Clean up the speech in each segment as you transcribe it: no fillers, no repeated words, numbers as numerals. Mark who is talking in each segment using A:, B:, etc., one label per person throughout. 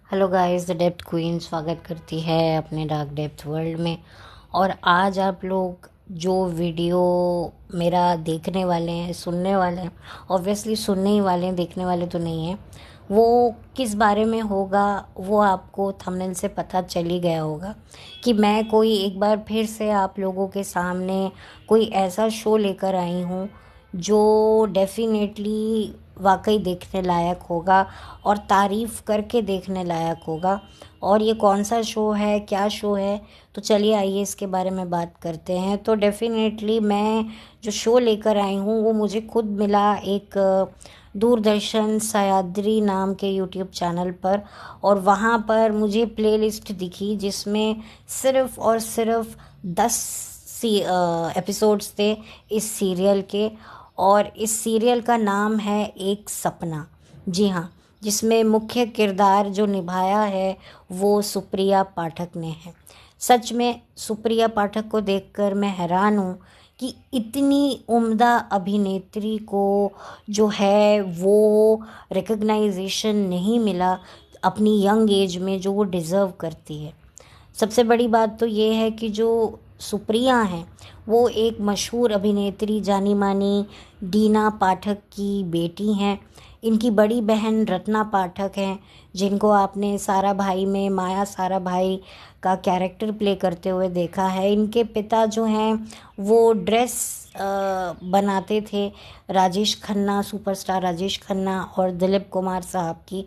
A: Hello guys, the depth queen स्वागत करती है अपने डार्क डेप्थ वर्ल्ड में। और आज आप लोग जो वीडियो मेरा देखने वाले हैं, सुनने वाले हैं, ऑब्वियसली सुनने ही वाले हैं, देखने वाले तो नहीं हैं। वो किस बारे में होगा वो आपको थंबनेल से पता चल ही गया होगा कि मैं कोई एक बार फिर से आप लोगों के सामने कोई ऐसा शो लेकर आई हूँ जो डेफिनेटली वाकई देखने लायक होगा और तारीफ़ करके देखने लायक होगा। और ये कौन सा शो है, क्या शो है, तो चलिए आइए इसके बारे में बात करते हैं। तो डेफिनेटली मैं जो शो लेकर आई हूँ वो मुझे खुद मिला एक दूरदर्शन सह्याद्री नाम के यूट्यूब चैनल पर। और वहाँ पर मुझे प्लेलिस्ट दिखी जिसमें सिर्फ़ और सिर्फ 10 एपिसोड्स थे इस सीरियल के। और इस सीरियल का नाम है एक सपना। जी हाँ, जिसमें मुख्य किरदार जो निभाया है वो सुप्रिया पाठक ने है। सच में सुप्रिया पाठक को देखकर मैं हैरान हूँ कि इतनी उम्दा अभिनेत्री को जो है वो रिकग्नाइजेशन नहीं मिला अपनी यंग एज में जो वो डिज़र्व करती है। सबसे बड़ी बात तो ये है कि जो सुप्रिया हैं वो एक मशहूर अभिनेत्री जानी मानी डीना पाठक की बेटी हैं। इनकी बड़ी बहन रत्ना पाठक हैं जिनको आपने साराभाई में माया साराभाई का कैरेक्टर प्ले करते हुए देखा है। इनके पिता जो हैं वो ड्रेस बनाते थे राजेश खन्ना, सुपरस्टार राजेश खन्ना और दिलीप कुमार साहब की।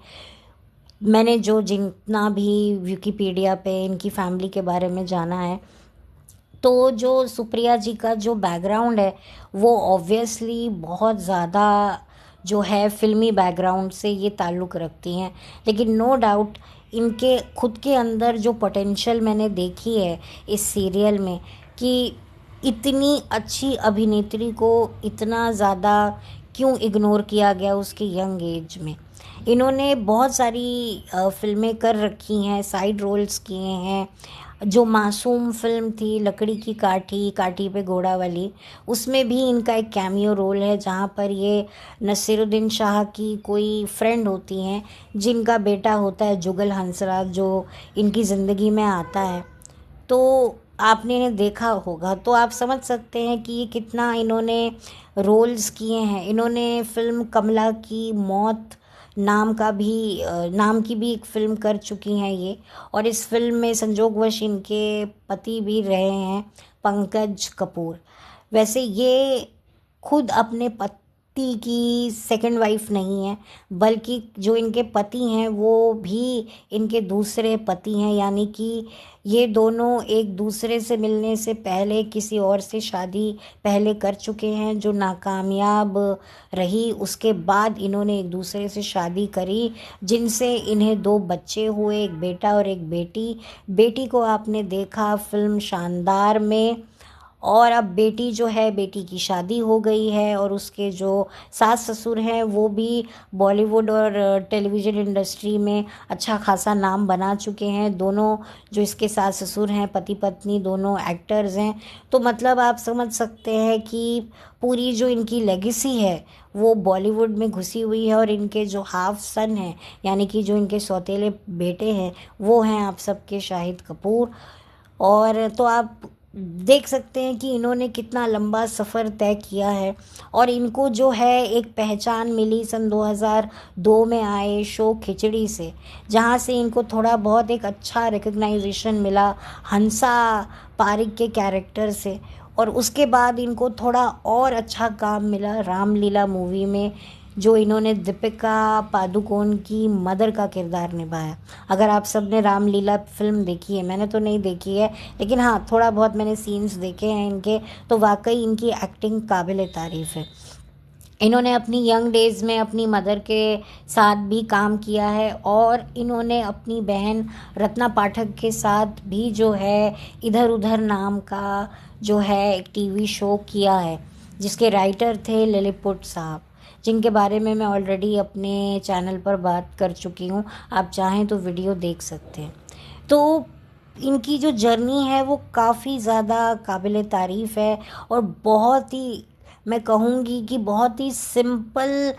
A: मैंने जो जितना भी विकिपीडिया पे इनकी फैमिली के बारे में जाना है, तो जो सुप्रिया जी का जो बैकग्राउंड है वो ऑब्वियसली बहुत ज़्यादा जो है फिल्मी बैकग्राउंड से ये ताल्लुक़ रखती हैं। लेकिन नो डाउट इनके खुद के अंदर जो पोटेंशियल मैंने देखी है इस सीरियल में कि इतनी अच्छी अभिनेत्री को इतना ज़्यादा क्यों इग्नोर किया गया उसकी यंग एज में। इन्होंने बहुत सारी फिल्में कर रखी हैं, साइड रोल्स किए हैं। जो मासूम फिल्म थी लकड़ी की काठी, काठी पे घोड़ा वाली, उसमें भी इनका एक कैमियो रोल है जहाँ पर ये नसीरुद्दीन शाह की कोई फ्रेंड होती हैं जिनका बेटा होता है जुगल हंसराज जो इनकी ज़िंदगी में आता है। तो आपने इन्हें देखा होगा तो आप समझ सकते हैं कि ये कितना इन्होंने रोल्स किए हैं। इन्होंने फिल्म कमला की मौत नाम की भी एक फ़िल्म कर चुकी हैं ये। और इस फिल्म में संजोगवश इनके पति भी रहे हैं पंकज कपूर। वैसे ये खुद अपने पति की सेकंड वाइफ नहीं है, बल्कि जो इनके पति हैं वो भी इनके दूसरे पति हैं। यानी कि ये दोनों एक दूसरे से मिलने से पहले किसी और से शादी पहले कर चुके हैं जो नाकामयाब रही। उसके बाद इन्होंने एक दूसरे से शादी करी जिनसे इन्हें 2 बच्चे हुए, एक बेटा और एक बेटी। बेटी को आपने देखा फिल्म शानदार में। और अब बेटी जो है, बेटी की शादी हो गई है और उसके जो सास ससुर हैं वो भी बॉलीवुड और टेलीविज़न इंडस्ट्री में अच्छा खासा नाम बना चुके हैं। दोनों जो इसके सास ससुर हैं, पति पत्नी दोनों एक्टर्स हैं। तो मतलब आप समझ सकते हैं कि पूरी जो इनकी लेगेसी है वो बॉलीवुड में घुसी हुई है। और इनके जो हाफ सन हैं, यानी कि जो इनके सौतेले बेटे हैं, वो हैं आप सबके शाहिद कपूर। और तो आप देख सकते हैं कि इन्होंने कितना लंबा सफ़र तय किया है। और इनको जो है एक पहचान मिली सन 2002 में आए शो खिचड़ी से, जहाँ से इनको थोड़ा बहुत एक अच्छा रिकग्नाइजेशन मिला हंसा पारिक के कैरेक्टर से। और उसके बाद इनको थोड़ा और अच्छा काम मिला रामलीला मूवी में, जो इन्होंने दीपिका पादुकोण की मदर का किरदार निभाया। अगर आप सब ने रामलीला फिल्म देखी है, मैंने तो नहीं देखी है, लेकिन हाँ थोड़ा बहुत मैंने सीन्स देखे हैं इनके, तो वाकई इनकी एक्टिंग काबिल तारीफ़ है। इन्होंने अपनी यंग डेज़ में अपनी मदर के साथ भी काम किया है और इन्होंने अपनी बहन रत्ना पाठक के साथ भी जो है इधर उधर नाम का जो है एक टीवी शो किया है, जिसके राइटर थे लिलीपुट साहब, जिनके बारे में मैं ऑलरेडी अपने चैनल पर बात कर चुकी हूँ। आप चाहें तो वीडियो देख सकते हैं। तो इनकी जो जर्नी है वो काफ़ी ज़्यादा काबिल तारीफ़ है और बहुत ही, मैं कहूँगी कि बहुत ही सिंपल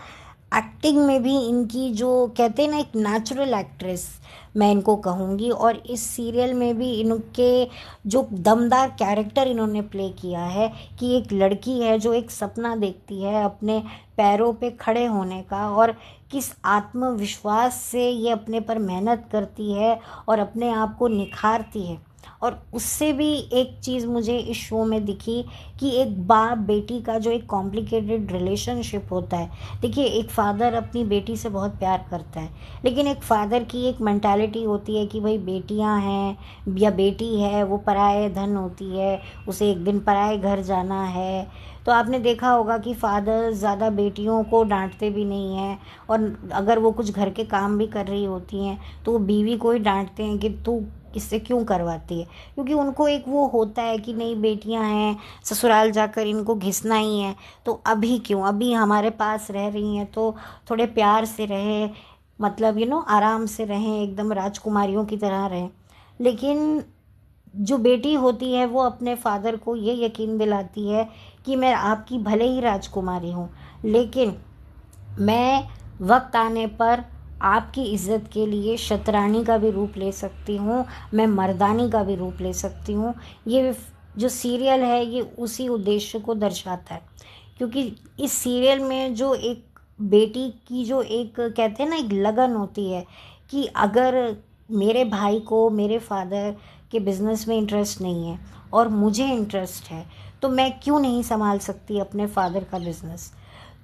A: एक्टिंग में भी इनकी जो कहते हैं ना एक नेचुरल एक्ट्रेस मैं इनको कहूँगी। और इस सीरियल में भी इनके जो दमदार कैरेक्टर इन्होंने प्ले किया है कि एक लड़की है जो एक सपना देखती है अपने पैरों पे खड़े होने का, और किस आत्मविश्वास से ये अपने पर मेहनत करती है और अपने आप को निखारती है। और उससे भी एक चीज़ मुझे इस शो में दिखी कि एक बाप बेटी का जो एक कॉम्प्लिकेटेड रिलेशनशिप होता है। देखिए, एक फ़ादर अपनी बेटी से बहुत प्यार करता है, लेकिन एक फ़ादर की एक मेंटालिटी होती है कि भाई बेटियां हैं या बेटी है वो पराये धन होती है, उसे एक दिन पराये घर जाना है। तो आपने देखा होगा कि फ़ादर ज़्यादा बेटियों को डांटते भी नहीं हैं, और अगर वो कुछ घर के काम भी कर रही होती हैं तो वो बीवी को ही डांटते हैं कि तू इससे क्यों करवाती है, क्योंकि उनको एक वो होता है कि नहीं बेटियां हैं, ससुराल जाकर इनको घिसना ही है, तो अभी क्यों, अभी हमारे पास रह रही हैं तो थोड़े प्यार से रहे, मतलब आराम से रहें, एकदम राजकुमारियों की तरह रहें। लेकिन जो बेटी होती है वो अपने फादर को ये यकीन दिलाती है कि मैं आपकी भले ही राजकुमारी हूँ, लेकिन मैं वक्त आने पर आपकी इज़्ज़त के लिए शतरानी का भी रूप ले सकती हूँ, मैं मर्दानी का भी रूप ले सकती हूँ। ये जो सीरियल है ये उसी उद्देश्य को दर्शाता है, क्योंकि इस सीरियल में जो एक बेटी की जो एक कहते हैं ना एक लगन होती है कि अगर मेरे भाई को मेरे फादर के बिज़नेस में इंटरेस्ट नहीं है और मुझे इंटरेस्ट है, तो मैं क्यों नहीं संभाल सकती अपने फादर का बिज़नेस।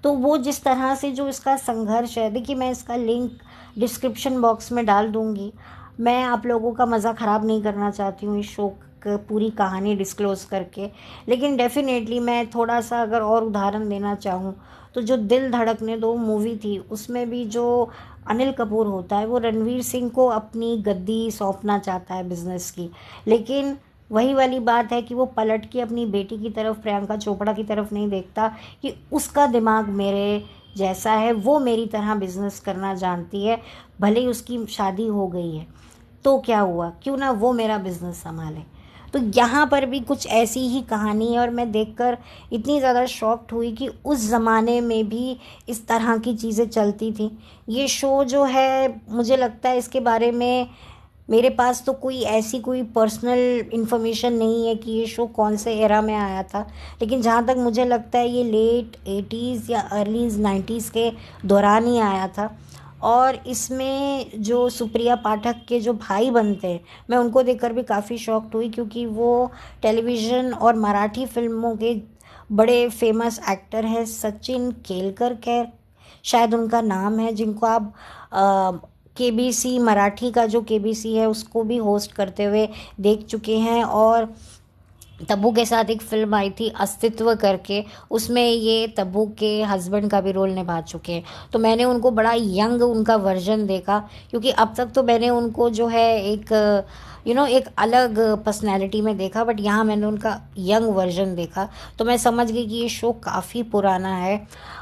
A: तो वो जिस तरह से जो इसका संघर्ष है, देखिए मैं इसका लिंक डिस्क्रिप्शन बॉक्स में डाल दूँगी। मैं आप लोगों का मज़ा ख़राब नहीं करना चाहती हूँ इस शो पूरी कहानी डिस्क्लोज़ करके, लेकिन डेफ़िनेटली मैं थोड़ा सा अगर और उदाहरण देना चाहूँ तो जो दिल धड़कने दो मूवी थी उसमें भी जो अनिल कपूर होता है वो रणवीर सिंह को अपनी गद्दी सौंपना चाहता है बिज़नेस की, लेकिन वही वाली बात है कि वो पलट के अपनी बेटी की तरफ, प्रियंका चोपड़ा की तरफ नहीं देखता कि उसका दिमाग मेरे जैसा है, वो मेरी तरह बिजनेस करना जानती है, भले ही उसकी शादी हो गई है तो क्या हुआ, क्यों ना वो मेरा बिजनेस संभाले। तो यहाँ पर भी कुछ ऐसी ही कहानी है, और मैं देखकर इतनी ज़्यादा शॉक्ड हुई कि उस ज़माने में भी इस तरह की चीज़ें चलती थी। ये शो जो है मुझे लगता है इसके बारे में मेरे पास तो कोई ऐसी कोई पर्सनल इन्फॉर्मेशन नहीं है कि ये शो कौन से एरा में आया था, लेकिन जहाँ तक मुझे लगता है ये लेट 80s या अर्ली 90s के दौरान ही आया था। और इसमें जो सुप्रिया पाठक के जो भाई बनते हैं, मैं उनको देखकर भी काफ़ी शॉक्ड हुई, क्योंकि वो टेलीविज़न और मराठी फिल्मों के बड़े फेमस एक्टर हैं। सचिन केलकर के शायद उनका नाम है, जिनको आप केबीसी मराठी का जो केबीसी है उसको भी होस्ट करते हुए देख चुके हैं। और तब्बू के साथ एक फिल्म आई थी अस्तित्व करके, उसमें ये तब्बू के हस्बैंड का भी रोल निभा चुके हैं। तो मैंने उनको बड़ा यंग उनका वर्जन देखा, क्योंकि अब तक तो मैंने उनको जो है एक एक अलग पर्सनैलिटी में देखा, बट यहाँ मैंने उनका यंग वर्जन देखा तो मैं समझ गई कि ये शो काफ़ी पुराना है।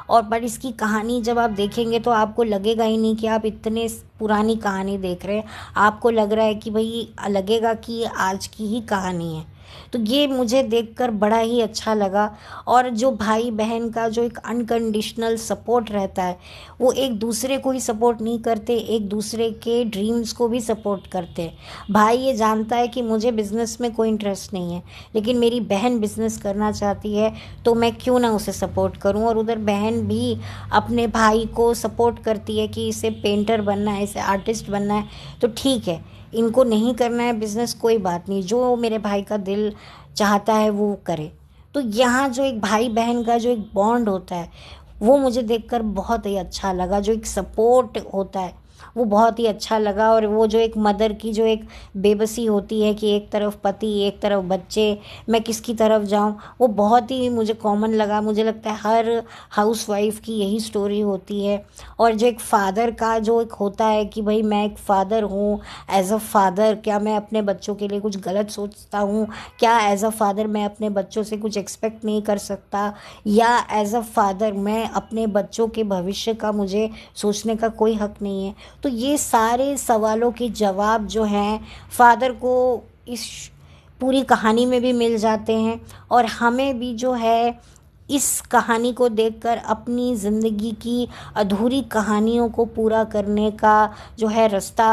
A: और पर इसकी कहानी जब आप देखेंगे तो आपको लगेगा ही नहीं कि आप इतने पुरानी कहानी देख रहे हैं, आपको लग रहा है कि भाई लगेगा कि ये आज की ही कहानी है। तो ये मुझे देखकर बड़ा ही अच्छा लगा। और जो भाई बहन का जो एक अनकंडीशनल सपोर्ट रहता है, वो एक दूसरे को ही सपोर्ट नहीं करते, एक दूसरे के ड्रीम्स को भी सपोर्ट करते हैं। भाई ये जानता है कि मुझे बिज़नेस में कोई इंटरेस्ट नहीं है, लेकिन मेरी बहन बिज़नेस करना चाहती है तो मैं क्यों ना उसे सपोर्ट करूं। और उधर बहन भी अपने भाई को सपोर्ट करती है कि इसे पेंटर बनना है, इसे आर्टिस्ट बनना है, तो ठीक है, इनको नहीं करना है बिज़नेस, कोई बात नहीं, जो मेरे भाई का दिल चाहता है वो करे। तो यहाँ जो एक भाई बहन का जो एक बॉन्ड होता है वो मुझे देखकर बहुत ही अच्छा लगा, जो एक सपोर्ट होता है वो बहुत ही अच्छा लगा। और वो जो एक मदर की जो एक बेबसी होती है कि एक तरफ पति एक तरफ बच्चे, मैं किसकी तरफ जाऊं, वो बहुत ही मुझे कॉमन लगा। मुझे लगता है हर हाउसवाइफ की यही स्टोरी होती है। और जो एक फ़ादर का जो एक होता है कि भाई मैं एक फ़ादर हूँ, एज अ फ़ादर क्या मैं अपने बच्चों के लिए कुछ गलत सोचता हूँ, क्या एज अ फ़ादर मैं अपने बच्चों से कुछ एक्सपेक्ट नहीं कर सकता, या एज अ फ़ादर मैं अपने बच्चों के भविष्य का मुझे सोचने का कोई हक नहीं है। तो ये सारे सवालों के जवाब जो हैं फादर को इस पूरी कहानी में भी मिल जाते हैं, और हमें भी जो है इस कहानी को देखकर अपनी ज़िंदगी की अधूरी कहानियों को पूरा करने का जो है रास्ता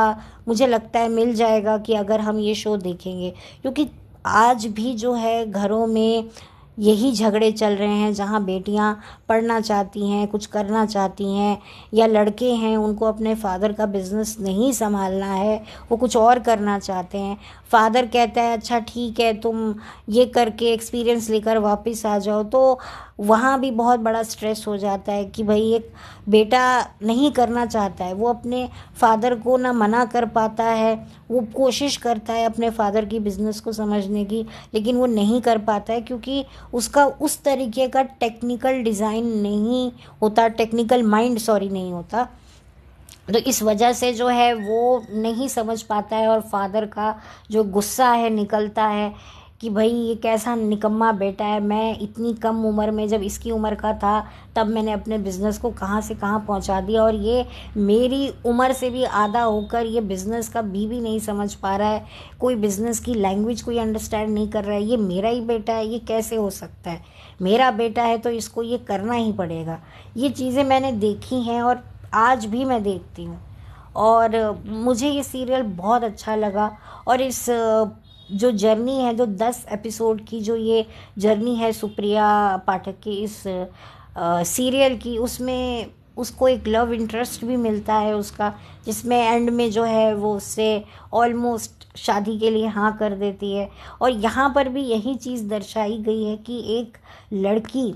A: मुझे लगता है मिल जाएगा कि अगर हम ये शो देखेंगे। क्योंकि आज भी जो है घरों में यही झगड़े चल रहे हैं, जहाँ बेटियां पढ़ना चाहती हैं, कुछ करना चाहती हैं, या लड़के हैं उनको अपने फादर का बिजनेस नहीं संभालना है, वो कुछ और करना चाहते हैं। फादर कहता है अच्छा ठीक है तुम ये करके एक्सपीरियंस लेकर वापस आ जाओ, तो वहाँ भी बहुत बड़ा स्ट्रेस हो जाता है कि भाई एक बेटा नहीं करना चाहता है, वो अपने फादर को ना मना कर पाता है, वो कोशिश करता है अपने फादर की बिज़नेस को समझने की, लेकिन वो नहीं कर पाता है क्योंकि उसका उस तरीके का टेक्निकल डिज़ाइन नहीं होता, टेक्निकल माइंड सॉरी नहीं होता। तो इस वजह से जो है वो नहीं समझ पाता है और फादर का जो गुस्सा है निकलता है कि भाई ये कैसा निकम्मा बेटा है, मैं इतनी कम उम्र में जब इसकी उम्र का था तब मैंने अपने बिज़नेस को कहाँ से कहाँ पहुँचा दिया, और ये मेरी उम्र से भी आधा होकर ये बिज़नेस का भी नहीं समझ पा रहा है, कोई बिज़नेस की लैंग्वेज कोई अंडरस्टैंड नहीं कर रहा है। ये मेरा ही बेटा है, ये कैसे हो सकता है, मेरा बेटा है तो इसको ये करना ही पड़ेगा। ये चीज़ें मैंने देखी हैं और आज भी मैं देखती हूँ, और मुझे ये सीरियल बहुत अच्छा लगा। और इस जो जर्नी है, जो 10 एपिसोड की जो ये जर्नी है सुप्रिया पाठक की इस सीरियल की, उसमें उसको एक लव इंटरेस्ट भी मिलता है उसका, जिसमें एंड में जो है वो उससे ऑलमोस्ट शादी के लिए हाँ कर देती है। और यहाँ पर भी यही चीज़ दर्शाई गई है कि एक लड़की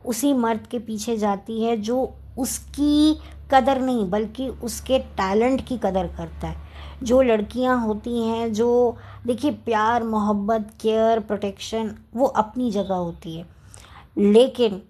A: उसी मर्द के पीछे जाती है जो उसकी कदर नहीं बल्कि उसके टैलेंट की कदर करता है। जो लड़कियां होती हैं, जो देखिए प्यार मोहब्बत केयर प्रोटेक्शन वो अपनी जगह होती है, लेकिन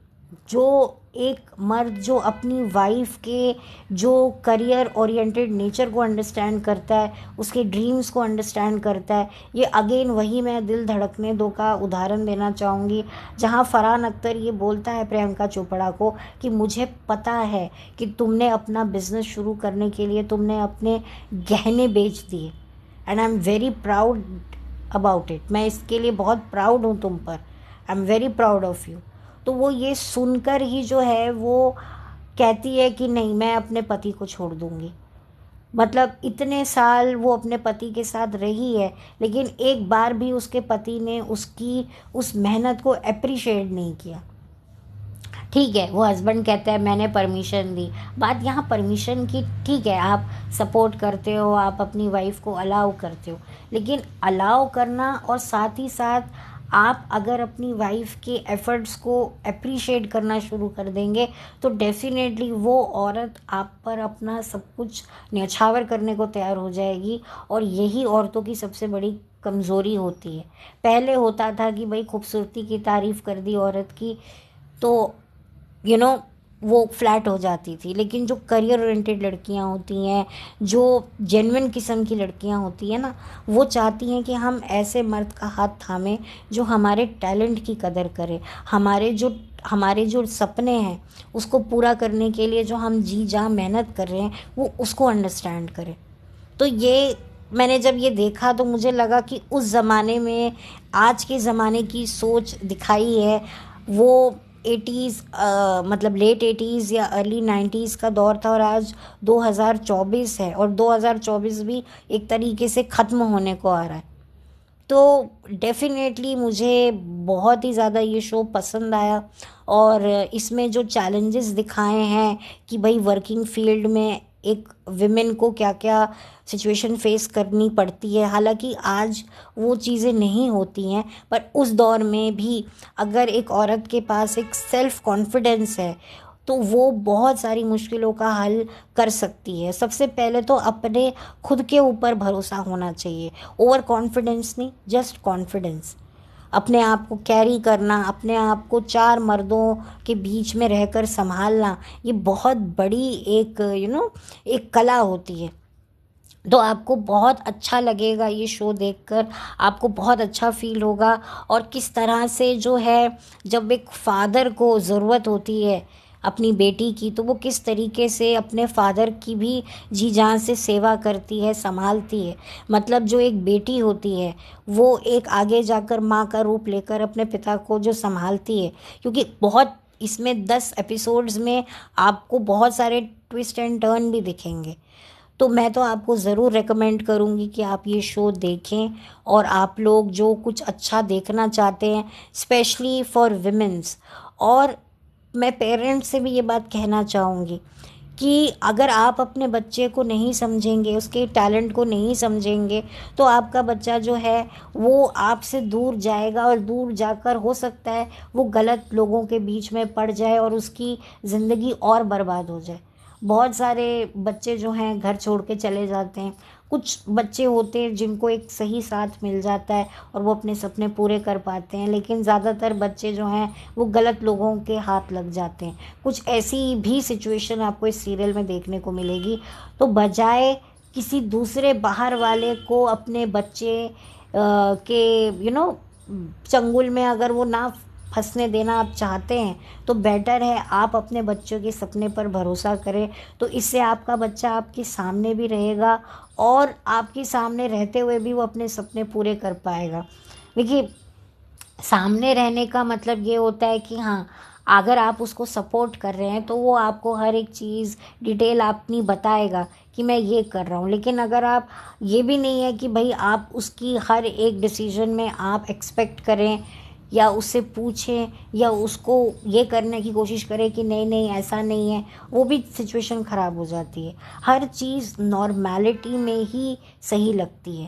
A: जो एक मर्द जो अपनी वाइफ के जो करियर ओरिएंटेड नेचर को अंडरस्टैंड करता है, उसके ड्रीम्स को अंडरस्टैंड करता है, ये अगेन वही मैं दिल धड़कने दो का उदाहरण देना चाहूँगी, जहाँ फरहान अख्तर ये बोलता है प्रियंका चोपड़ा को कि मुझे पता है कि तुमने अपना बिजनेस शुरू करने के लिए तुमने अपने गहने बेच दिए, and I am very proud about it, मैं इसके लिए बहुत प्राउड हूँ तुम पर, I am very proud of you. तो वो ये सुनकर ही जो है वो कहती है कि नहीं मैं अपने पति को छोड़ दूंगी। मतलब इतने साल वो अपने पति के साथ रही है, लेकिन एक बार भी उसके पति ने उसकी उस मेहनत को अप्रिशिएट नहीं किया। ठीक है, वो हस्बैंड कहता है मैंने परमिशन दी, बात यहाँ परमिशन की ठीक है, आप सपोर्ट करते हो, आप अपनी वाइफ को अलाउ करते हो, लेकिन अलाउ करना और साथ ही साथ आप अगर अपनी वाइफ के एफर्ट्स को अप्रिशिएट करना शुरू कर देंगे तो डेफिनेटली वो औरत आप पर अपना सब कुछ न्यौछावर करने को तैयार हो जाएगी। और यही औरतों की सबसे बड़ी कमज़ोरी होती है। पहले होता था कि भाई खूबसूरती की तारीफ़ कर दी औरत की तो वो फ्लैट हो जाती थी, लेकिन जो करियर ओरिएंटेड लड़कियां होती हैं, जो जेन्युइन किस्म की लड़कियां होती हैं ना, वो चाहती हैं कि हम ऐसे मर्द का हाथ थामें जो हमारे टैलेंट की कदर करे, हमारे जो सपने हैं उसको पूरा करने के लिए जो हम जी जान मेहनत कर रहे हैं वो उसको अंडरस्टैंड करे। तो ये मैंने जब ये देखा तो मुझे लगा कि उस ज़माने में आज के ज़माने की सोच दिखाई है। वो 80s मतलब लेट 80s या अर्ली 90s का दौर था, और आज 2024 है और 2024 भी एक तरीके से ख़त्म होने को आ रहा है। तो डेफिनेटली मुझे बहुत ही ज़्यादा ये शो पसंद आया, और इसमें जो चैलेंजेस दिखाए हैं कि भाई वर्किंग फील्ड में एक विमेन को क्या क्या सिचुएशन फेस करनी पड़ती है, हालांकि आज वो चीज़ें नहीं होती हैं, पर उस दौर में भी अगर एक औरत के पास एक सेल्फ कॉन्फिडेंस है तो वो बहुत सारी मुश्किलों का हल कर सकती है। सबसे पहले तो अपने खुद के ऊपर भरोसा होना चाहिए, ओवर कॉन्फिडेंस नहीं, जस्ट कॉन्फिडेंस। अपने आप को कैरी करना, अपने आप को चार मर्दों के बीच में रहकर संभालना, ये बहुत बड़ी एक एक कला होती है। तो आपको बहुत अच्छा लगेगा ये शो देखकर, आपको बहुत अच्छा फील होगा। और किस तरह से जो है जब एक फादर को ज़रूरत होती है अपनी बेटी की, तो वो किस तरीके से अपने फादर की भी जी जान से सेवा करती है, संभालती है। मतलब जो एक बेटी होती है वो एक आगे जाकर माँ का रूप लेकर अपने पिता को जो संभालती है, क्योंकि बहुत इसमें 10 एपिसोड्स में आपको बहुत सारे ट्विस्ट एंड टर्न भी दिखेंगे। तो मैं तो आपको ज़रूर रेकमेंड करूँगी कि आप ये शो देखें। और आप लोग जो कुछ अच्छा देखना चाहते हैं, स्पेशली फॉर विमेंस, और मैं पेरेंट्स से भी ये बात कहना चाहूँगी कि अगर आप अपने बच्चे को नहीं समझेंगे, उसके टैलेंट को नहीं समझेंगे, तो आपका बच्चा जो है वो आपसे दूर जाएगा, और दूर जाकर हो सकता है वो गलत लोगों के बीच में पड़ जाए और उसकी ज़िंदगी और बर्बाद हो जाए। बहुत सारे बच्चे जो हैं घर छोड़ के चले जाते हैं। कुछ बच्चे होते हैं जिनको एक सही साथ मिल जाता है और वो अपने सपने पूरे कर पाते हैं, लेकिन ज़्यादातर बच्चे जो हैं वो गलत लोगों के हाथ लग जाते हैं। कुछ ऐसी भी सिचुएशन आपको इस सीरियल में देखने को मिलेगी। तो बजाय किसी दूसरे बाहर वाले को अपने बच्चे के चंगुल में अगर वो ना फंसने देना आप चाहते हैं, तो बेटर है आप अपने बच्चों के सपने पर भरोसा करें। तो इससे आपका बच्चा आपके सामने भी रहेगा और आपके सामने रहते हुए भी वो अपने सपने पूरे कर पाएगा। देखिए, सामने रहने का मतलब ये होता है कि हाँ, अगर आप उसको सपोर्ट कर रहे हैं तो वो आपको हर एक चीज़ डिटेल अपनी बताएगा कि मैं ये कर रहा हूँ। लेकिन अगर आप ये भी नहीं है कि भाई आप उसकी हर एक डिसीजन में आप एक्सपेक्ट करें या उससे पूछें या उसको ये करने की कोशिश करें कि नहीं नहीं ऐसा नहीं है, वो भी सिचुएशन ख़राब हो जाती है। हर चीज़ नॉर्मैलिटी में ही सही लगती है।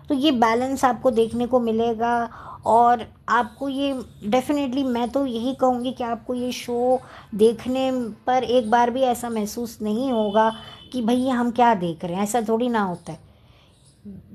A: तो ये बैलेंस आपको देखने को मिलेगा। और आपको ये डेफिनेटली, मैं तो यही कहूँगी कि आपको ये शो देखने पर एक बार भी ऐसा महसूस नहीं होगा कि भई हम क्या देख रहे हैं। ऐसा थोड़ी ना होता है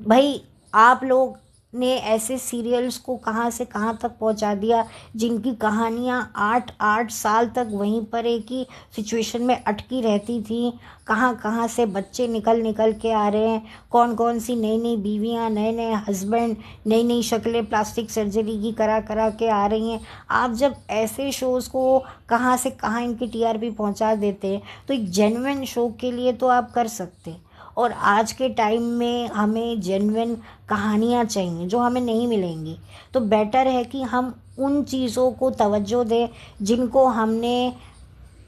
A: भाई। आप लोग ने ऐसे सीरियल्स को कहाँ से कहाँ तक पहुँचा दिया जिनकी कहानियाँ 8-8 साल तक वहीं पर एक ही सिचुएशन में अटकी रहती थी। कहाँ कहाँ से बच्चे निकल निकल के आ रहे हैं, कौन कौन सी नई नई बीवियाँ, नए नए हस्बैंड, नई नई शक्लें प्लास्टिक सर्जरी की करा करा के आ रही हैं। आप जब ऐसे शोज़ को कहाँ से कहाँ इनकी टीआरपी पहुँचा देते हैं, तो एक जेन्युइन शो के लिए तो आप कर सकते हैं। और आज के टाइम में हमें जेन्युइन कहानियाँ चाहिए जो हमें नहीं मिलेंगी। तो बेटर है कि हम उन चीज़ों को तवज्जो दें जिनको हमने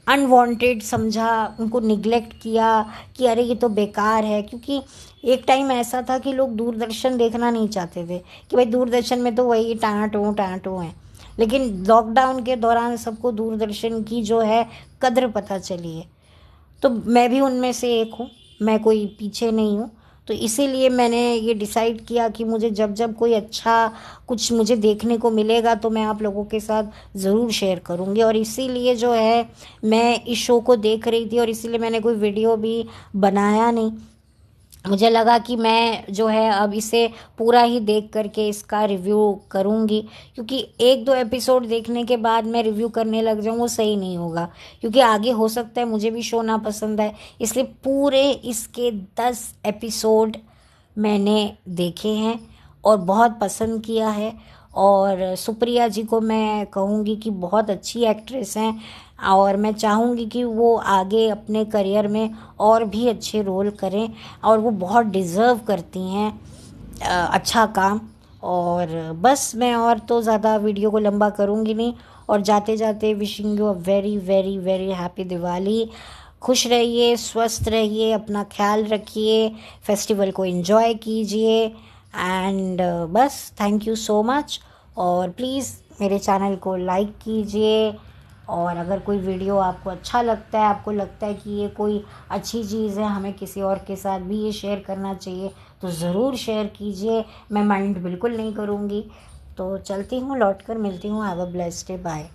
A: अनवांटेड समझा, उनको निगलेक्ट किया कि अरे ये तो बेकार है। क्योंकि एक टाइम ऐसा था कि लोग दूरदर्शन देखना नहीं चाहते थे कि भाई दूरदर्शन में तो वही टाँटों हैं। लेकिन लॉकडाउन के दौरान सबको दूरदर्शन की जो है कद्र पता चली है। तो मैं भी उनमें से एक हूँ, मैं कोई पीछे नहीं हूँ। तो इसीलिए मैंने ये डिसाइड किया कि मुझे जब जब कोई अच्छा कुछ मुझे देखने को मिलेगा तो मैं आप लोगों के साथ ज़रूर शेयर करूँगी। और इसीलिए जो है मैं इस शो को देख रही थी और इसीलिए मैंने कोई वीडियो भी बनाया नहीं। मुझे लगा कि मैं जो है अब इसे पूरा ही देख करके इसका रिव्यू करूँगी, क्योंकि 1-2 एपिसोड देखने के बाद मैं रिव्यू करने लग जाऊँ वो सही नहीं होगा। क्योंकि आगे हो सकता है मुझे भी शो ना पसंद आए। इसलिए पूरे इसके 10 एपिसोड मैंने देखे हैं और बहुत पसंद किया है। और सुप्रिया जी को मैं कहूँगी कि बहुत अच्छी एक्ट्रेस हैं और मैं चाहूँगी कि वो आगे अपने करियर में और भी अच्छे रोल करें और वो बहुत डिज़र्व करती हैं अच्छा काम। और बस मैं और तो ज़्यादा वीडियो को लंबा करूँगी नहीं। और जाते जाते wishing you a very very very happy Diwali. खुश रहिए, स्वस्थ रहिए, अपना ख्याल रखिए, फेस्टिवल को एंजॉय कीजिए। एंड बस थैंक यू सो मच। और प्लीज़ मेरे चैनल को लाइक कीजिए। और अगर कोई वीडियो आपको अच्छा लगता है, आपको लगता है कि ये कोई अच्छी चीज़ है, हमें किसी और के साथ भी ये शेयर करना चाहिए, तो ज़रूर शेयर कीजिए। मैं माइंड बिल्कुल नहीं करूँगी। तो चलती हूँ, लौट कर मिलती हूँ। Have a blessed day, bye.